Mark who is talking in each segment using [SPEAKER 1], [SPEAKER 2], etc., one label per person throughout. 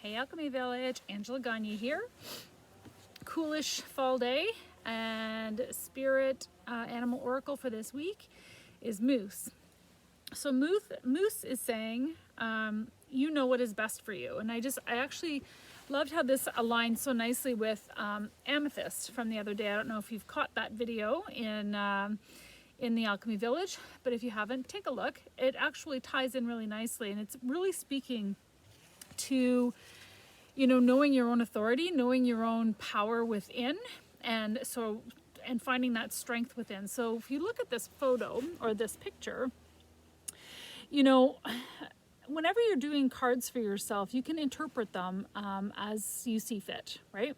[SPEAKER 1] Hey Alchemy Village, Angela Gagne here. Coolish fall day, and spirit animal oracle for this week is moose. So moose is saying, you know what is best for you. And I actually loved how this aligns so nicely with amethyst from the other day. I don't know if you've caught that video in the Alchemy Village, but if you haven't, take a look. It actually ties in really nicely, and it's really speaking to, knowing your own authority, knowing your own power within, and finding that strength within. So if you look at this photo or this picture, whenever you're doing cards for yourself, you can interpret them as you see fit, right?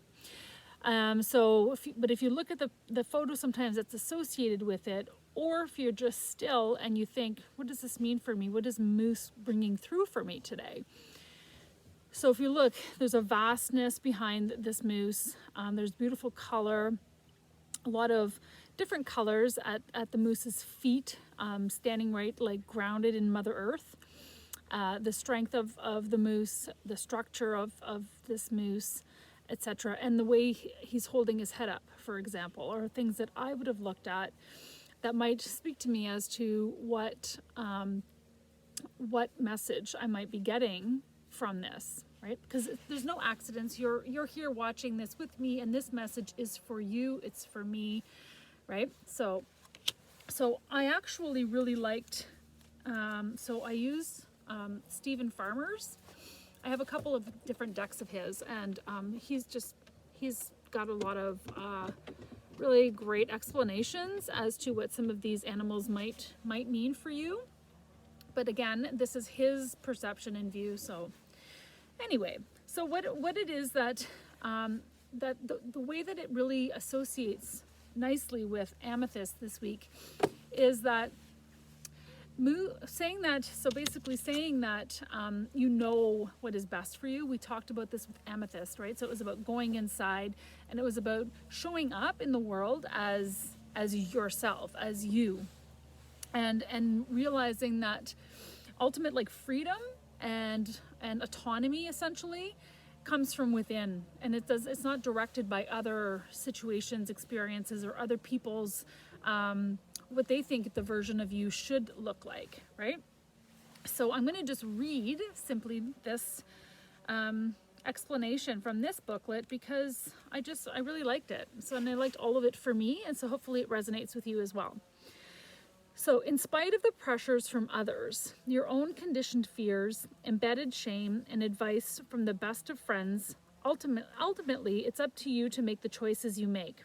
[SPEAKER 1] But if you look at the photo, sometimes it's associated with it, or if you're just still and you think, what does this mean for me? What is moose bringing through for me today? So if you look, there's a vastness behind this moose. There's beautiful color, a lot of different colors at the moose's feet, standing right, like grounded in Mother Earth. The strength of the moose, the structure of this moose, etc. And the way he's holding his head up, for example, are things that I would have looked at that might speak to me as to what message I might be getting from this, right? Because there's no accidents. You're here watching this with me, and this message is for you. It's for me, right? So I actually really liked. So I use Stephen Farmer's. I have a couple of different decks of his, and he's got a lot of really great explanations as to what some of these animals might mean for you. But again, this is his perception and view. So anyway, so what it is that that the way that it really associates nicely with amethyst this week is that saying that you know what is best for you. We talked about this with amethyst, right? So it was about going inside, and it was about showing up in the world as yourself, as you, and realizing that ultimate freedom and autonomy essentially comes from within, and it's not directed by other situations, experiences, or other people's what they think the version of you should look like, right? So I'm going to just read simply this explanation from this booklet because I really liked it. And I liked all of it for me, and so hopefully it resonates with you as well. So, in spite of the pressures from others, your own conditioned fears, embedded shame, and advice from the best of friends, ultimately, it's up to you to make the choices you make.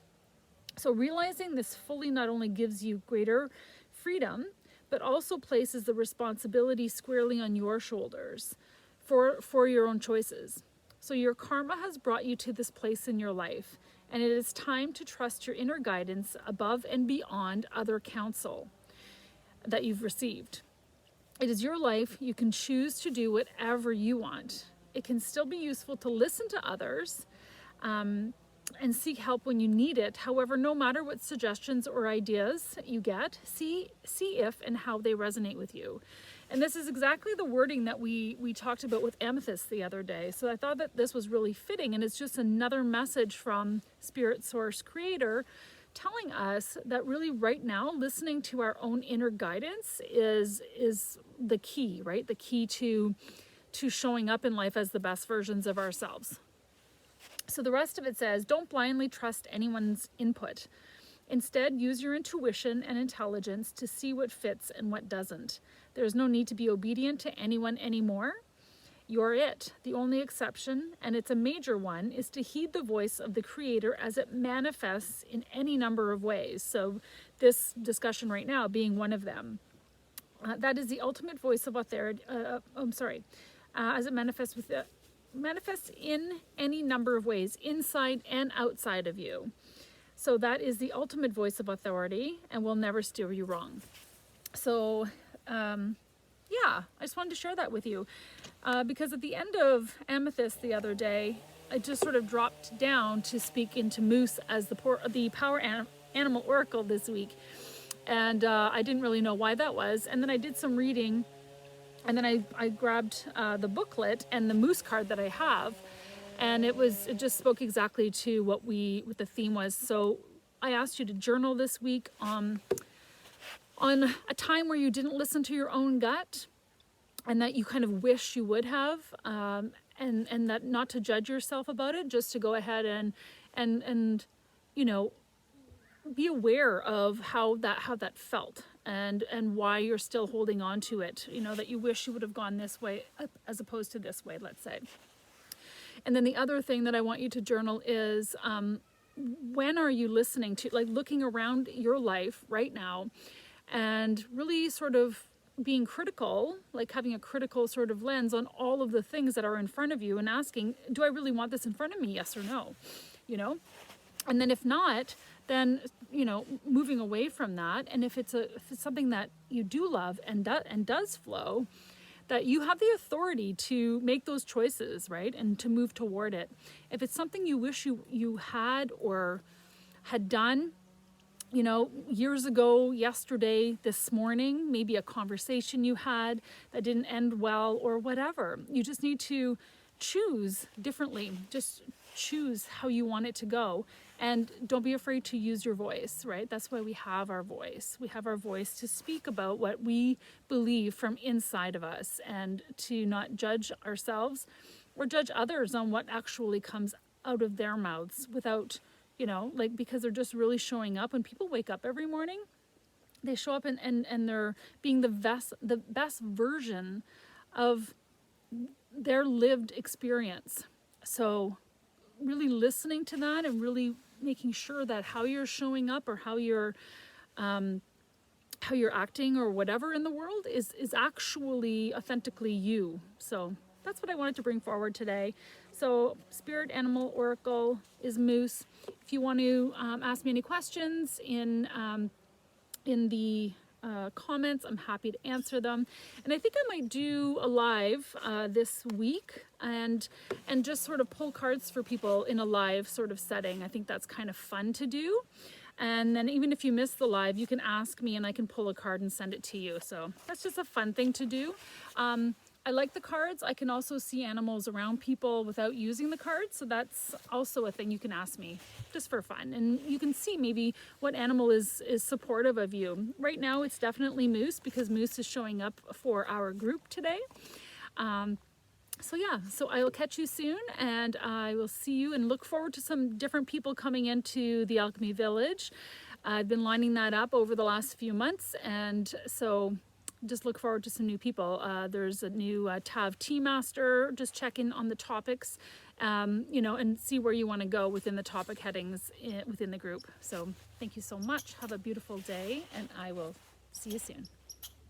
[SPEAKER 1] So, realizing this fully not only gives you greater freedom, but also places the responsibility squarely on your shoulders for your own choices. So, your karma has brought you to this place in your life, and it is time to trust your inner guidance above and beyond other counsel that you've received. It is your life. You can choose to do whatever you want. It can still be useful to listen to others and seek help when you need it. However, no matter what suggestions or ideas you get, see if and how they resonate with you. And this is exactly the wording that we talked about with amethyst the other day. So I thought that this was really fitting, and it's just another message from Spirit Source Creator telling us that really right now listening to our own inner guidance is the key, right? The key to showing up in life as the best versions of ourselves. So the rest of it says, don't blindly trust anyone's input. Instead, use your intuition and intelligence to see what fits and what doesn't. There's no need to be obedient to anyone anymore. You're it. The only exception, and it's a major one, is to heed the voice of the Creator as it manifests in any number of ways. So this discussion right now being one of them. That is the ultimate voice of authority. As it manifests in any number of ways, inside and outside of you. So that is the ultimate voice of authority and will never steer you wrong. So, I just wanted to share that with you because at the end of Amethyst the other day, I just sort of dropped down to speak into Moose as the power animal oracle this week, and I didn't really know why that was. And then I did some reading And then I grabbed the booklet and the moose card that I have, and it just spoke exactly to what the theme was. So I asked you to journal this week on a time where you didn't listen to your own gut, and that you kind of wish you would have, and that not to judge yourself about it, just to go ahead and you know, be aware of how that felt, and why you're still holding on to it, you know, that you wish you would have gone this way as opposed to this way, let's say. And then the other thing that I want you to journal is, when are you listening to, like, looking around your life right now and really sort of being critical, like having a critical sort of lens on all of the things that are in front of you, and asking, do I really want this in front of me? Yes or no, you know? And then if not, then, you know, moving away from that. And if it's something that you do love and does flow, that you have the authority to make those choices, right? And to move toward it. If it's something you wish you had or had done, you know, years ago, yesterday, this morning, maybe a conversation you had that didn't end well or whatever, you just need to choose differently. Just choose how you want it to go. And don't be afraid to use your voice, right? That's why we have our voice. We have our voice to speak about what we believe from inside of us, and to not judge ourselves or judge others on what actually comes out of their mouths without, you know, like, because they're just really showing up. When people wake up every morning, they show up and they're being the best version of their lived experience. So really listening to that and really making sure that how you're showing up, or how you're acting or whatever in the world is actually authentically you. So that's what I wanted to bring forward today. So Spirit Animal Oracle is moose. If you want to ask me any questions in the comments, I'm happy to answer them. And I think I might do a live this week and just sort of pull cards for people in a live sort of setting. I think that's kind of fun to do. And then even if you miss the live, you can ask me and I can pull a card and send it to you. So that's just a fun thing to do. I like the cards. I can also see animals around people without using the cards. So that's also a thing you can ask me just for fun. And you can see maybe what animal is supportive of you. Right now it's definitely moose, because moose is showing up for our group today. So yeah, so I will catch you soon, and I will see you and look forward to some different people coming into the Alchemy Village. I've been lining that up over the last few months, and so just look forward to some new people. There's a new Tav Tea Master. Just check in on the topics, you know, and see where you want to go within the topic headings within the group. So thank you so much. Have a beautiful day, and I will see you soon.